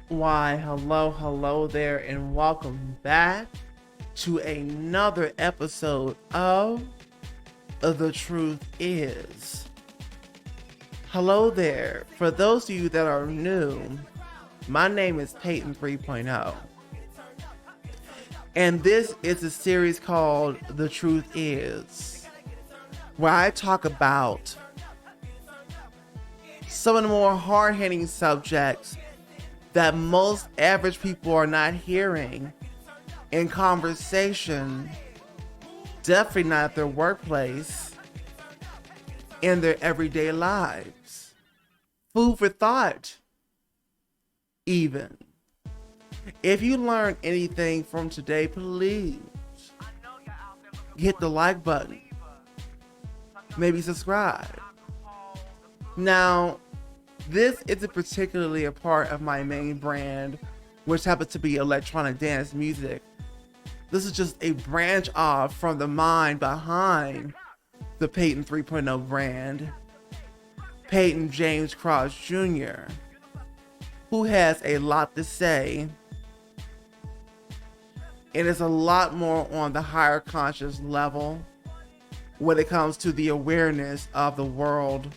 Why, hello there, and welcome back to another episode of The Truth Is. Hello there. For those of you that are new, my name is Peyton 3.0, and this is a series called The Truth Is, where I talk about some of the more hard-hitting subjects that most average people are not hearing in conversation, definitely not at their workplace, in their everyday lives. Food for thought, even. If you learned anything from today, please hit the like button. Maybe subscribe. Now, this isn't particularly a part of my main brand, which happens to be electronic dance music. This is just a branch off from the mind behind the Peyton 3.0 brand, Peyton James Cross Jr., who has a lot to say, and it's a lot more on the higher conscious level when it comes to the awareness of the world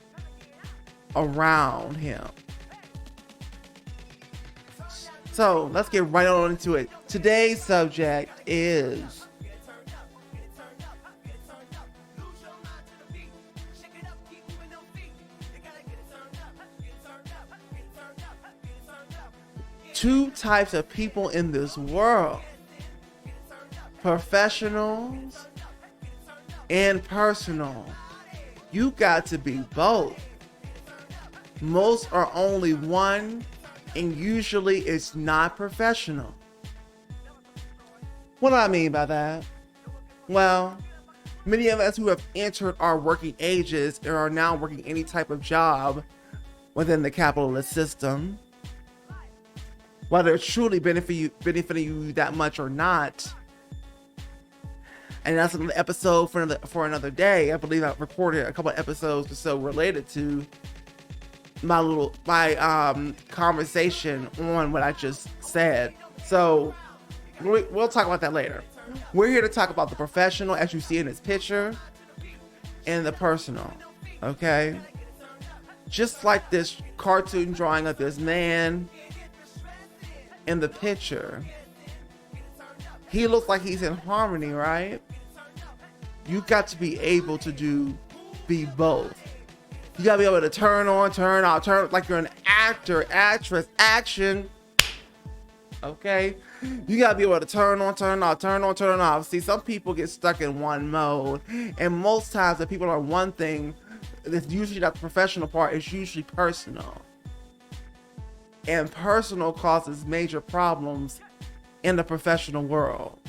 around him. So let's get right on into it. Today's subject is two types of people in this world: professionals and personal. You got to be both. Most are only one, and usually it's not professional. What do I mean by that? Well, many of us who have entered our working ages and are now working any type of job within the capitalist system, whether it's truly benefiting you that much or not, and that's an episode for another day. I believe I recorded a couple of episodes or so related to my conversation on what I just said. So we'll talk about that later. We're here to talk about the professional, as you see in this picture, and the personal. Okay, just like this cartoon drawing of this man in the picture, he looks like he's in harmony, right? You got to be able to be both. You gotta be able to turn on, turn off, turn like you're an actor, actress, action. Okay? You gotta be able to turn on, turn off, turn on, turn off. See, some people get stuck in one mode, and most times the people are one thing. It's usually not the professional part, it's usually personal. And personal causes major problems in the professional world.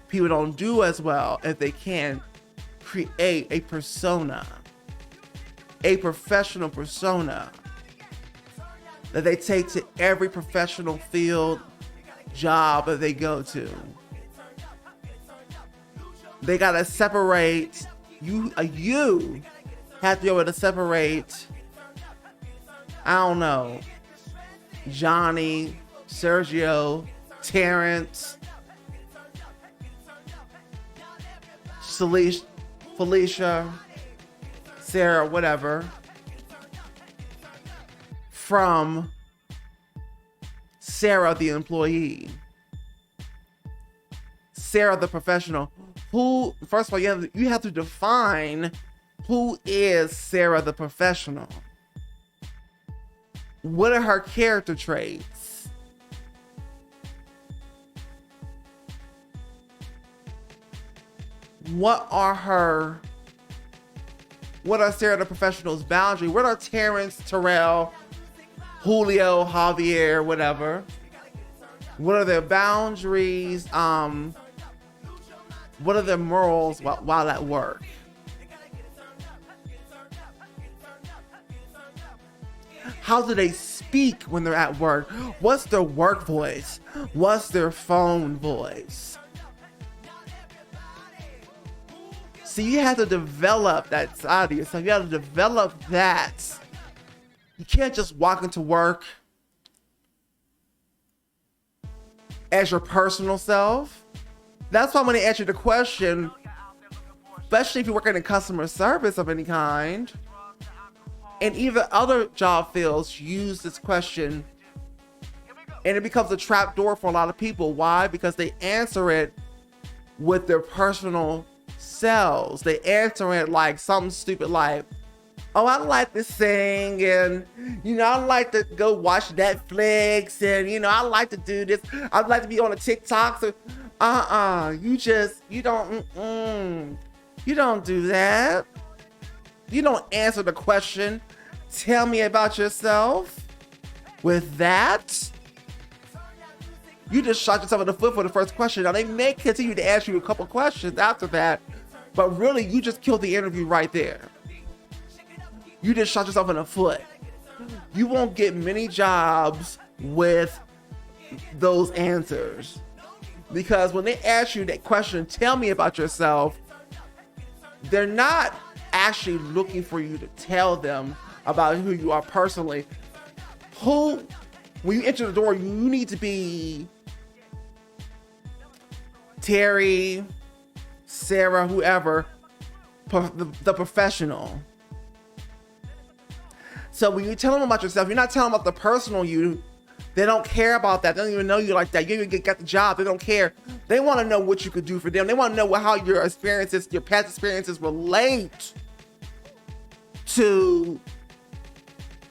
People don't do as well if they can create a persona, a professional persona that they take to every professional field job that they go to. They gotta separate, you have to be able to separate, I don't know, Johnny, Sergio, Terrence, Felicia, Sarah, whatever, from Sarah the employee, Sarah the professional. Who, first of all, you have to define who is Sarah the professional. What are her character traits? What are Sarah the professional's boundary? What are Terrence, Terrell, Julio, Javier, whatever? What are their boundaries? What are their morals while at work? How do they speak when they're at work? What's their work voice? What's their phone voice? So you have to develop that side of yourself. You have to develop that. You can't just walk into work as your personal self. That's why when they ask you the question, especially if you're working in customer service of any kind, and even other job fields use this question, and it becomes a trap door for a lot of people. Why? Because they answer it with their personal selves. They answer it like something stupid like, oh, I like to sing, and I like to go watch Netflix, and I like to do this. I'd like to be on a TikTok. So, you don't do that. You don't answer the question, tell me about yourself, with that. You just shot yourself in the foot for the first question. Now, they may continue to ask you a couple questions after that, but really, you just killed the interview right there. You just shot yourself in the foot. You won't get many jobs with those answers. Because when they ask you that question, tell me about yourself, they're not actually looking for you to tell them about who you are personally. When you enter the door, you need to be Terry, Sarah, whoever, the professional. So when you tell them about yourself, you're not telling them about the personal you. They don't care about that. They don't even know you like that. You even got the job. They don't care. They want to know what you could do for them. They want to know how your experiences, your past experiences relate to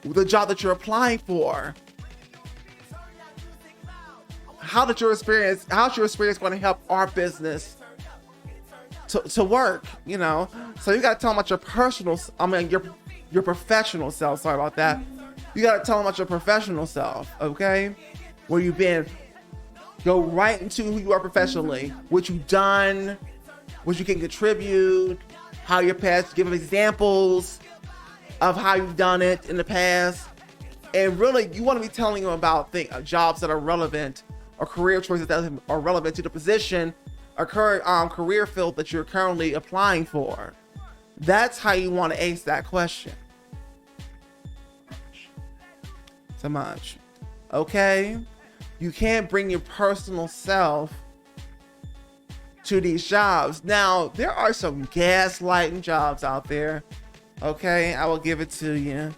the job that you're applying for. How's your experience going to help our business to work, So you got to tell them about your professional self. Sorry about that. You got to tell them about your professional self, okay? Where you've been. Go right into who you are professionally, what you've done, what you can contribute, how your past, give them examples of how you've done it in the past. And really, you want to be telling them about jobs that are relevant or career choices that are relevant to the position or career field that you're currently applying for. That's how you want to ace that question. So much. Okay? You can't bring your personal self to these jobs. Now, there are some gaslighting jobs out there. Okay? I will give it to you.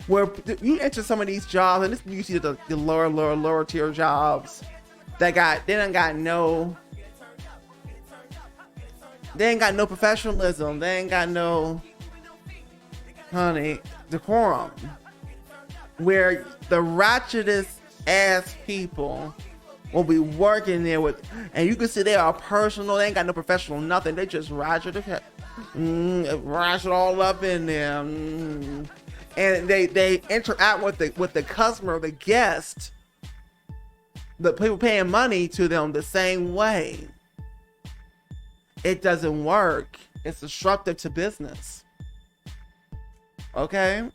Where you enter some of these jobs, and this you see the lower tier jobs they ain't got no professionalism. They ain't got no decorum. Where the ratchetest ass people will be working there and you can see they are personal. They ain't got no professional nothing. They just ratchet all up in there. And they interact with the customer, the guest, the people paying money to them the same way. It doesn't work. It's disruptive to business. Okay?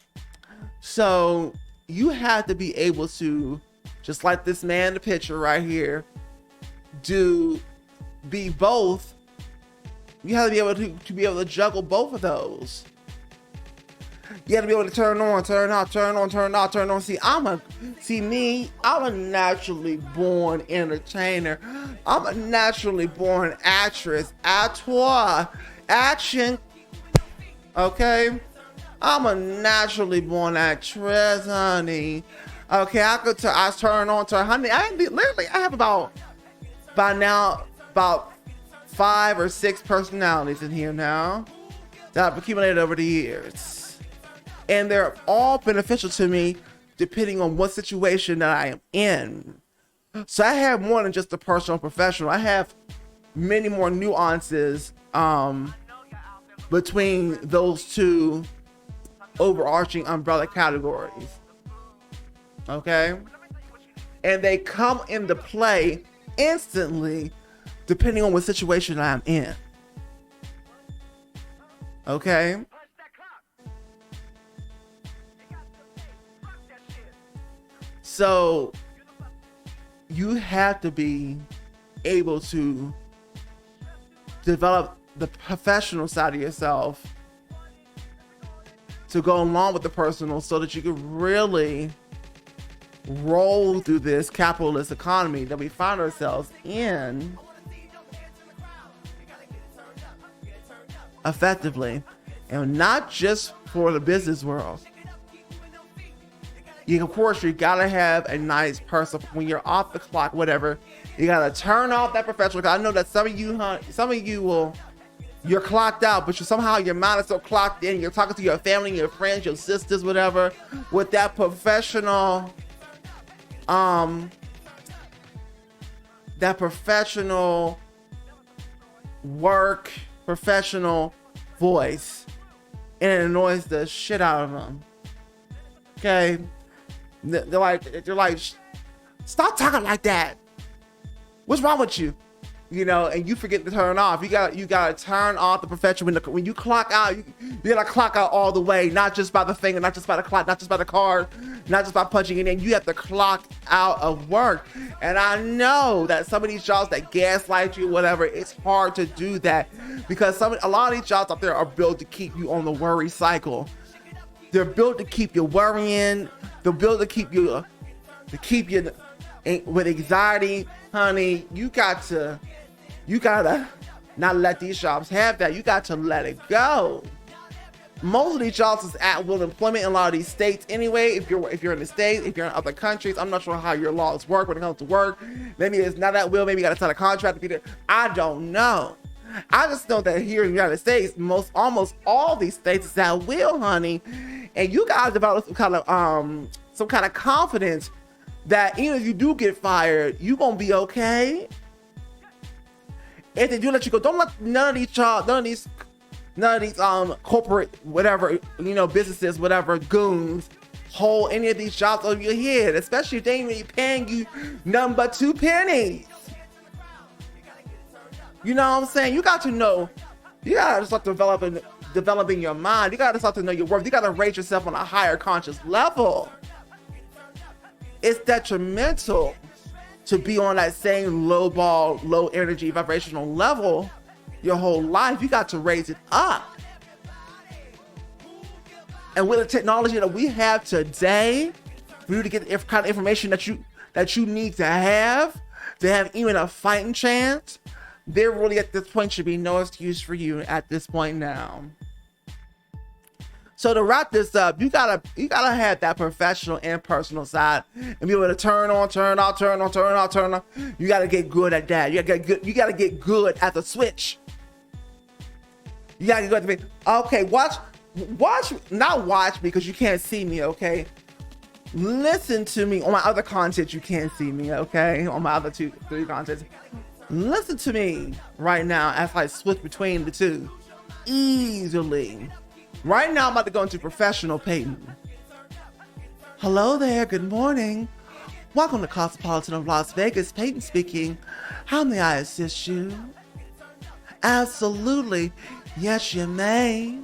So you have to be able to, just like this man in the picture right here, be both. You have to be able to be able to juggle both of those. You have to be able to turn on, turn off, turn on, turn off, turn on. I'm a naturally born entertainer. I'm a naturally born actress, actor, action. Okay? I'm a naturally born actress, honey. Okay, I turn on, honey. I have about 5 or 6 personalities in here now that I've accumulated over the years. And they're all beneficial to me depending on what situation that I am in. So I have more than just the personal and professional. I have many more nuances between those two overarching umbrella categories. Okay? And they come into play instantly depending on what situation I'm in. Okay? So you have to be able to develop the professional side of yourself to go along with the personal so that you can really roll through this capitalist economy that we find ourselves in effectively, and not just for the business world. Of course, you gotta have a nice person when you're off the clock, whatever. You gotta turn off that professional. I know that some of you will, you're clocked out, but somehow your mind is so clocked in. You're talking to your family, your friends, your sisters, whatever, with that professional, work, professional voice, and it annoys the shit out of them. Okay. They're like, stop talking like that. What's wrong with you? You know, and you forget to turn off. You gotta turn off the professional. When you clock out, you gotta clock out all the way, not just by the finger, not just by the clock, not just by the card, not just by punching it in. You have to clock out of work. And I know that some of these jobs that gaslight you, whatever, it's hard to do that because a lot of these jobs out there are built to keep you on the worry cycle. They're built to keep you worrying. They're built to keep you with anxiety, honey. You gotta not let these jobs have that. You got to let it go. Most of these jobs is at will employment in a lot of these states anyway. If you're in the States, if you're in other countries, I'm not sure how your laws work when it comes to work. Maybe it's not at will. Maybe you got to sign a contract to be there. I don't know. I just know that here in the United States, almost all these states is at will, honey. And you gotta develop some kind of confidence that even if you do get fired, you gonna be okay. If they do let you go, don't let none of these corporate whatever, businesses, whatever, goons hold any of these jobs over your head, especially if they ain't really paying you nothing but 2 pennies. You know what I'm saying? You got to know. You gotta start developing your mind. You gotta start to know your worth. You gotta raise yourself on a higher conscious level. It's detrimental to be on that same low energy vibrational level your whole life. You got to raise it up. And with the technology that we have today, for you to get the kind of information that you need to have even a fighting chance, there really at this point should be no excuse for you at this point now. So to wrap this up, you gotta have that professional and personal side and be able to turn on, turn off, turn on, turn off, turn on. You gotta get good at that. You gotta get good at the switch. You gotta get good at the okay, not watch because you can't see me, okay? Listen to me on my other content. You can't see me, okay? On my other 2-3 contents. Listen to me right now as I switch between the two easily. Right now, I'm about to go into professional, Peyton. Hello there, good morning. Welcome to Cosmopolitan of Las Vegas, Peyton speaking. How may I assist you? Absolutely, yes you may.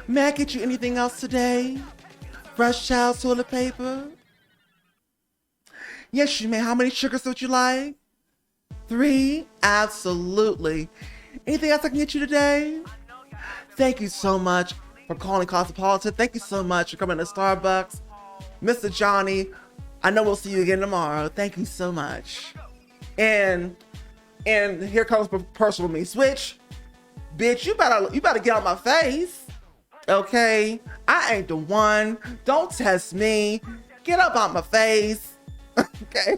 May I get you anything else today? Fresh towel, toilet paper? Yes you may. How many sugars would you like? 3? Absolutely. Anything else I can get you today? Thank you so much for calling Cosmopolitan. Thank you so much for coming to Starbucks. Mr. Johnny, I know we'll see you again tomorrow. Thank you so much. And here comes personal me. Switch. Bitch, you better get on my face. Okay? I ain't the one. Don't test me. Get up on my face. Okay?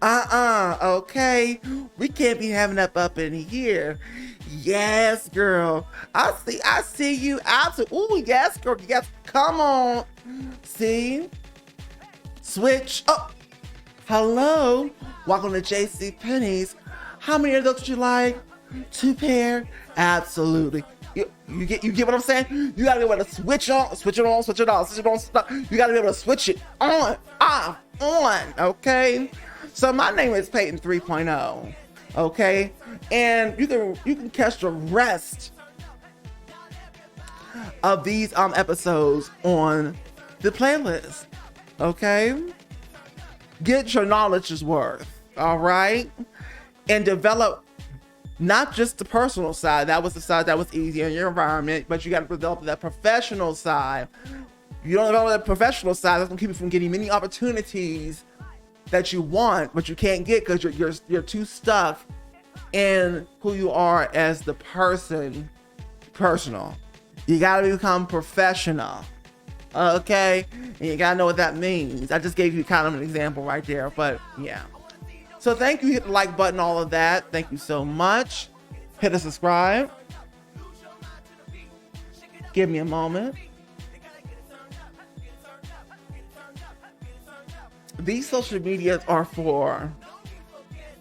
Okay? We can't be having that up in here. Yes, girl. I see you. Ooh, yes, girl. Yes, come on. See? Switch. Oh, hello. Welcome to JC Penney's. How many of those would you like? 2 pair? Absolutely. You get what I'm saying? You gotta be able to switch on, switch it on, switch it off, switch it on, stop. You gotta be able to switch it on, off, on, okay? So my name is Peyton 3.0, okay? And you can catch the rest of these episodes on the playlist, okay? Get your knowledge's worth, all right? And develop not just the personal side. That was the side that was easier in your environment, but you got to develop that professional side You don't develop that professional side, that's gonna keep you from getting many opportunities that you want, but you can't get because you're too stuck in who you are as the personal. You gotta become professional, okay? And you gotta know what that means. I just gave you kind of an example right there, but yeah. So thank you, hit the like button, all of that. Thank you so much. Hit a subscribe. Give me a moment. These social medias are for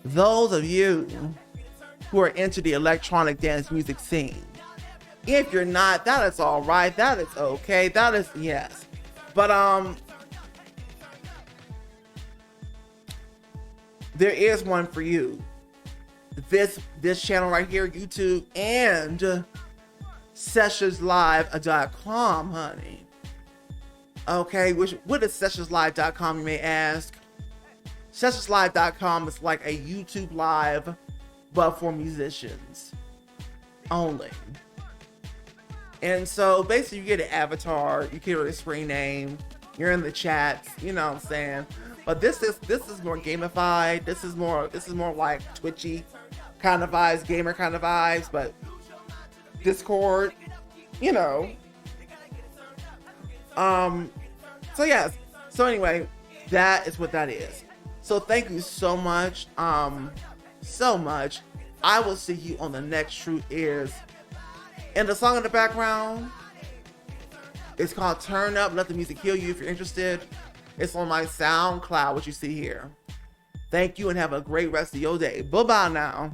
those of you who are into the electronic dance music scene. If you're not, that is all right. That is okay. That is, yes. But there is one for you. This channel right here, YouTube, and sessionslive.com, honey. Okay, what is sessionslive.com, you may ask? Sessionslive.com is like a YouTube live, but for musicians only. And so basically you get an avatar, you get a screen name, you're in the chats, you know what I'm saying? But this is more gamified. This is more like twitchy kind of vibes, gamer kind of vibes, but Discord, you know. So yes. So anyway, that is what that is. So thank you so much. So much. I will see you on the next Truth Is. And the song in the background is called Turn Up, Let the Music Heal You if you're interested. It's on my SoundCloud, what you see here. Thank you and have a great rest of your day. Bye-bye now.